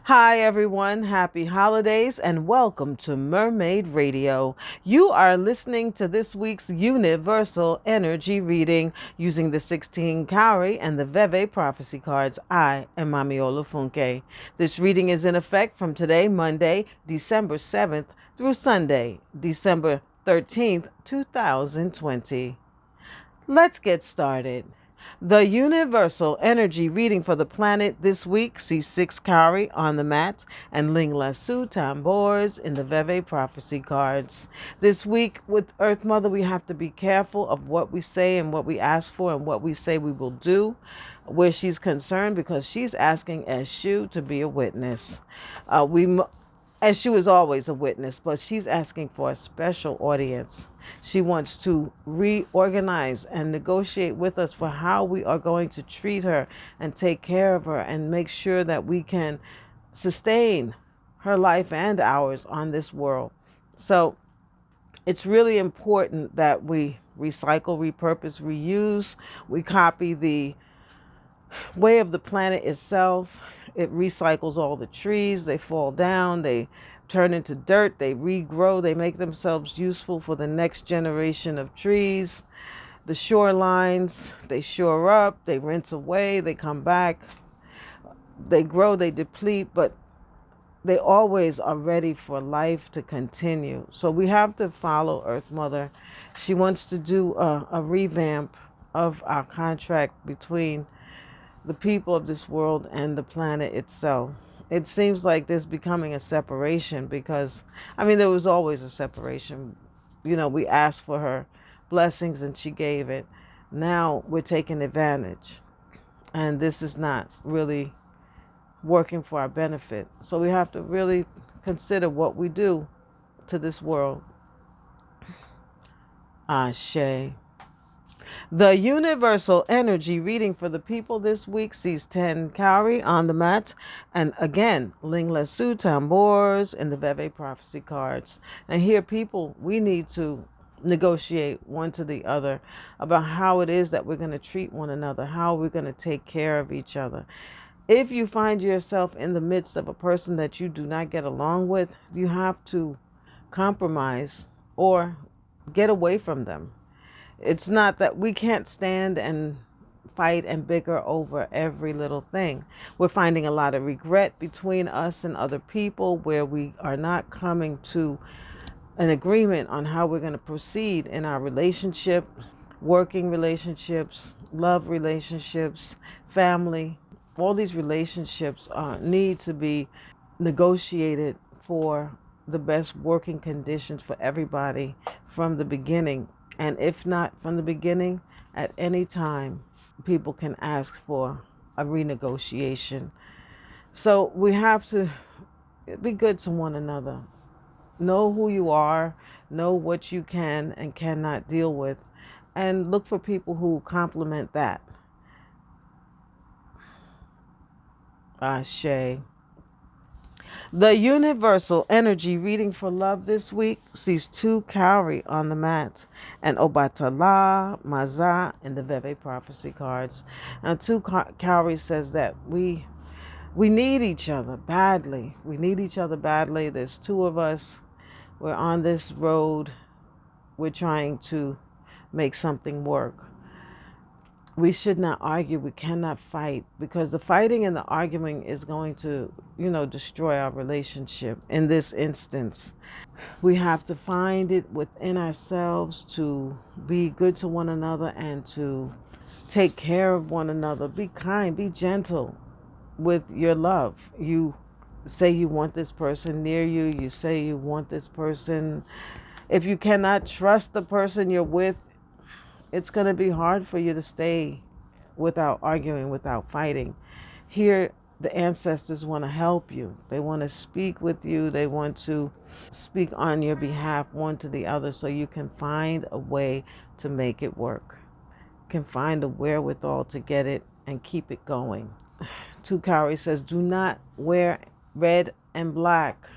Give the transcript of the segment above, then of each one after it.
Hi, everyone. Happy holidays and welcome to Mermaid Radio. You are listening to this week's Universal Energy reading using the 16 Cowrie and the Veve prophecy cards. I am Mami Olufunke. This reading is in effect from today, Monday, December 7th, through Sunday, December 13th, 2020. Let's get started. The Universal Energy reading for the planet this week sees 6 Cowrie on the mat and Linglesou tambours in the Veve prophecy cards. This week with Earth Mother, we have to be careful of what we say and what we ask for and what we say we will do where she's concerned, because she's asking Eshu to be a witness. Eshu is always a witness, but she's asking for a special audience. She wants to reorganize and negotiate with us for how we are going to treat her and take care of her and make sure that we can sustain her life and ours on this world. So it's really important that we recycle, repurpose, reuse. We copy the way of the planet itself. It recycles all the trees. They fall down, they turn into dirt, they regrow, they make themselves useful for the next generation of trees. The shorelines, they shore up, they rinse away, they come back, they grow, they deplete, but they always are ready for life to continue. So we have to follow Earth Mother. She wants to do a revamp of our contract between the people of this world and the planet itself. It seems like there's becoming a separation because, there was always a separation. We asked for her blessings and she gave it. Now we're taking advantage. And this is not really working for our benefit. So we have to really consider what we do to this world. Ashe. The Universal Energy reading for the people this week sees 10 Cowrie on the mat and again Linglesou tambours in the Veve prophecy cards. And here, people, we need to negotiate one to the other about how it is that we're going to treat one another, how we're going to take care of each other. If you find yourself in the midst of a person that you do not get along with, you have to compromise or get away from them. It's not that we can't stand and fight and bicker over every little thing. We're finding a lot of regret between us and other people where we are not coming to an agreement on how we're going to proceed in our relationship, working relationships, love relationships, family. All these relationships need to be negotiated for the best working conditions for everybody from the beginning. And if not from the beginning, at any time, people can ask for a renegotiation. So we have to be good to one another. Know who you are, know what you can and cannot deal with, and look for people who complement that. Ashe. The Universal Energy reading for love this week sees 2 Cowrie on the mat and Obatala Maza in the Veve prophecy cards. And 2 Cowrie says that we need each other badly. We need each other badly. There's 2 of us. We're on this road. We're trying to make something work. We should not argue. We cannot fight, because the fighting and the arguing is going to, destroy our relationship. In this instance, we have to find it within ourselves to be good to one another and to take care of one another. Be kind, be gentle with your love. You say you want this person near you. You say you want this person. If you cannot trust the person you're with, it's going to be hard for you to stay without arguing, without fighting. Here, the ancestors want to help you. They want to speak with you. They want to speak on your behalf, one to the other, so you can find a way to make it work. You can find a wherewithal to get it and keep it going. 2 Cowrie says, do not wear red and black.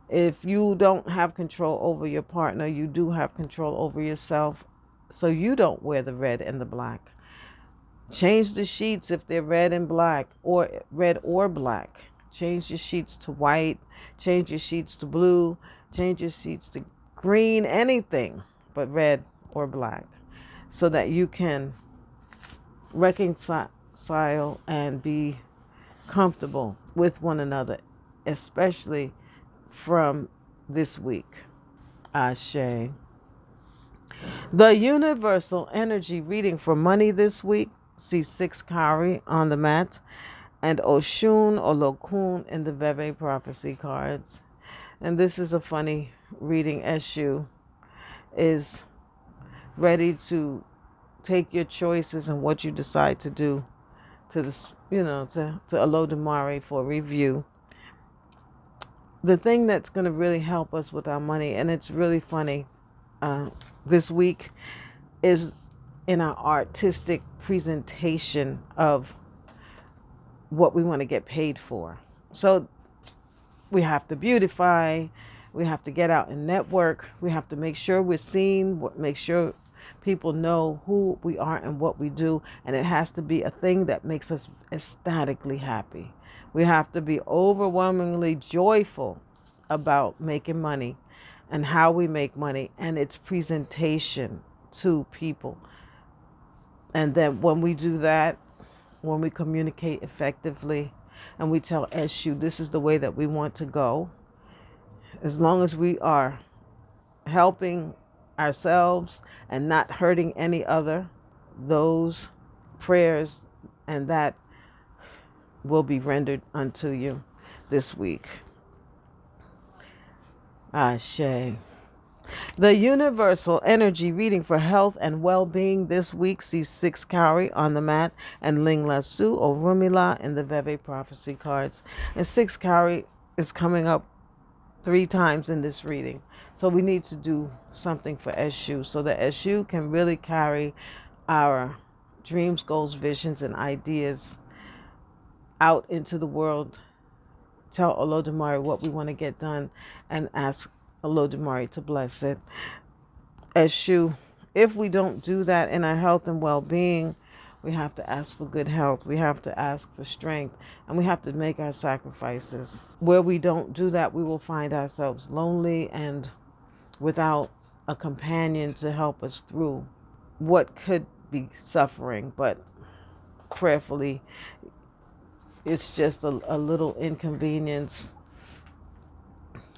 If you don't have control over your partner, you do have control over yourself. So you don't wear the red and the black. Change the sheets if they're red and black, or red or black. Change your sheets to white, change your sheets to blue, change your sheets to green, anything but red or black, so that you can reconcile and be comfortable with one another, especially from this week. Ashe. The universal energy reading for money this week sees 6 Cowrie on the mat and Oshun Olokun in the Veve prophecy cards. And this is a funny reading. Eshu is ready to take your choices and what you decide to do to this, to Olodumare for review. The thing that's going to really help us with our money, and it's really funny, this week is in our artistic presentation of what we want to get paid for. So we have to beautify, we have to get out and network, we have to make sure we're seen, make sure people know who we are and what we do, and it has to be a thing that makes us ecstatically happy. We have to be overwhelmingly joyful about making money and how we make money and its presentation to people. And then when we do that, when we communicate effectively and we tell Eshu, this is the way that we want to go, as long as we are helping ourselves and not hurting any other, those prayers and that will be rendered unto you this week. Ashe. The universal energy reading for health and well-being this week sees 6 Cowrie on the mat and Linglesou Orumila in the Veve prophecy cards. And 6 Cowrie is coming up 3 times in this reading. So we need to do something for Eshu so that Eshu can really carry our dreams, goals, visions, and ideas out into the world. Tell Olodumare what we want to get done and ask Olodumare to bless it. Eshu, if we don't do that in our health and well-being, we have to ask for good health. We have to ask for strength, and we have to make our sacrifices. Where we don't do that, we will find ourselves lonely and without a companion to help us through what could be suffering. But prayerfully, it's just a little inconvenience,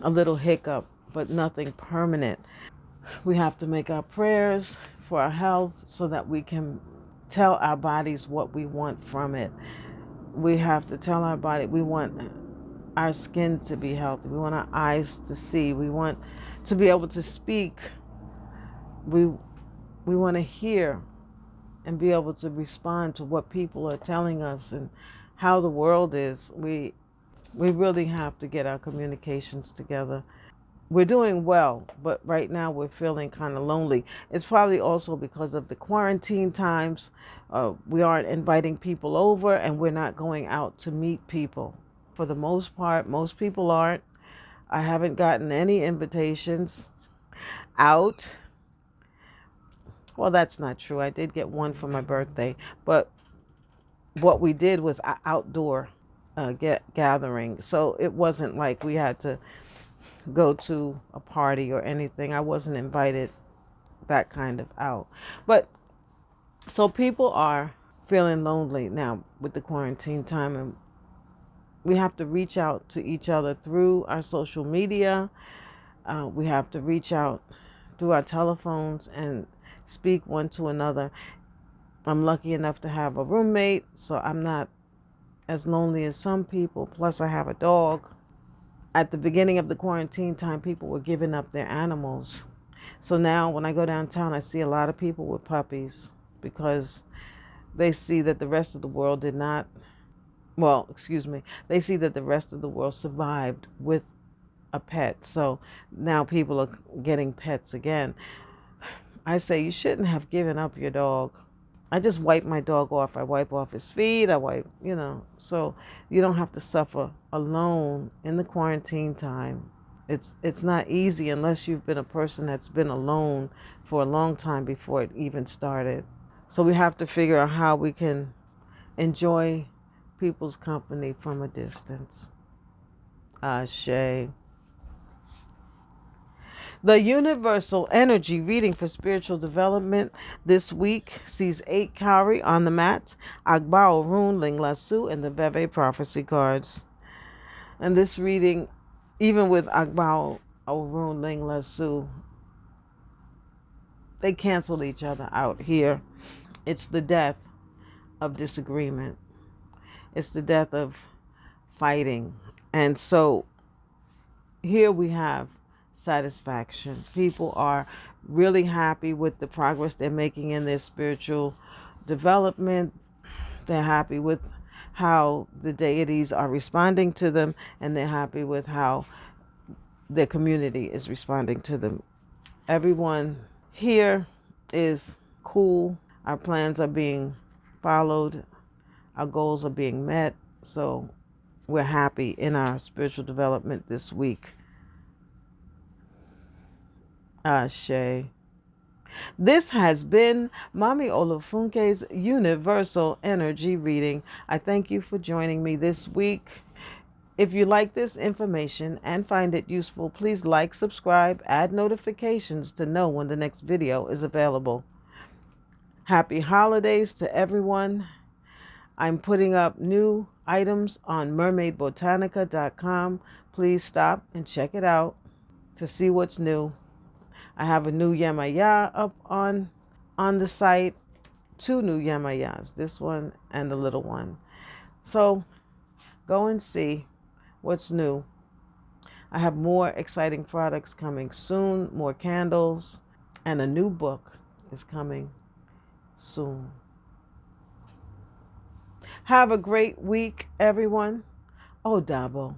a little hiccup, but nothing permanent. We have to make our prayers for our health so that we can tell our bodies what we want from it. We have to tell our body we want our skin to be healthy. We want our eyes to see. We want to be able to speak. We want to hear and be able to respond to what people are telling us and how the world is. We really have to get our communications together. We're doing well, but right now we're feeling kind of lonely. It's probably also because of the quarantine times. We aren't inviting people over and we're not going out to meet people. For the most part, most people aren't. I haven't gotten any invitations out. Well, that's not true. I did get one for my birthday, but what we did was an outdoor gathering. So it wasn't like we had to go to a party or anything. I wasn't invited that kind of out. But so people are feeling lonely now with the quarantine time, and we have to reach out to each other through our social media. We have to reach out through our telephones and speak one to another. I'm lucky enough to have a roommate, so I'm not as lonely as some people. Plus, I have a dog. At the beginning of the quarantine time, people were giving up their animals. So now when I go downtown, I see a lot of people with puppies because they see that the rest of the world did not, they see that the rest of the world survived with a pet. So now people are getting pets again. I say you shouldn't have given up your dog. I just wipe my dog off. I wipe off his feet. I wipe, so you don't have to suffer alone in the quarantine time. It's not easy unless you've been a person that's been alone for a long time before it even started. So we have to figure out how we can enjoy people's company from a distance. Ashe. The universal energy reading for spiritual development this week sees 8 Cowrie on the mat, Agbao Rune, Linglesou, and the Veve prophecy cards. And this reading, even with Agbao Rune, Linglesou, they cancel each other out here. It's the death of disagreement. It's the death of fighting. And so here we have satisfaction. People are really happy with the progress they're making in their spiritual development. They're happy with how the deities are responding to them, and they're happy with how their community is responding to them. Everyone here is cool. Our plans are being followed. Our goals are being met. So we're happy in our spiritual development this week. Ashe. This has been Mami Olufunke's Universal Energy Reading. I thank you for joining me this week. If you like this information and find it useful, please like, subscribe, add notifications to know when the next video is available. Happy holidays to everyone. I'm putting up new items on mermaidbotanica.com. Please stop and check it out to see what's new. I have a new Yamaya up on the site. 2 new Yamayas, this one and the little one. So go and see what's new. I have more exciting products coming soon, more candles, and a new book is coming soon. Have a great week, everyone. Odabo.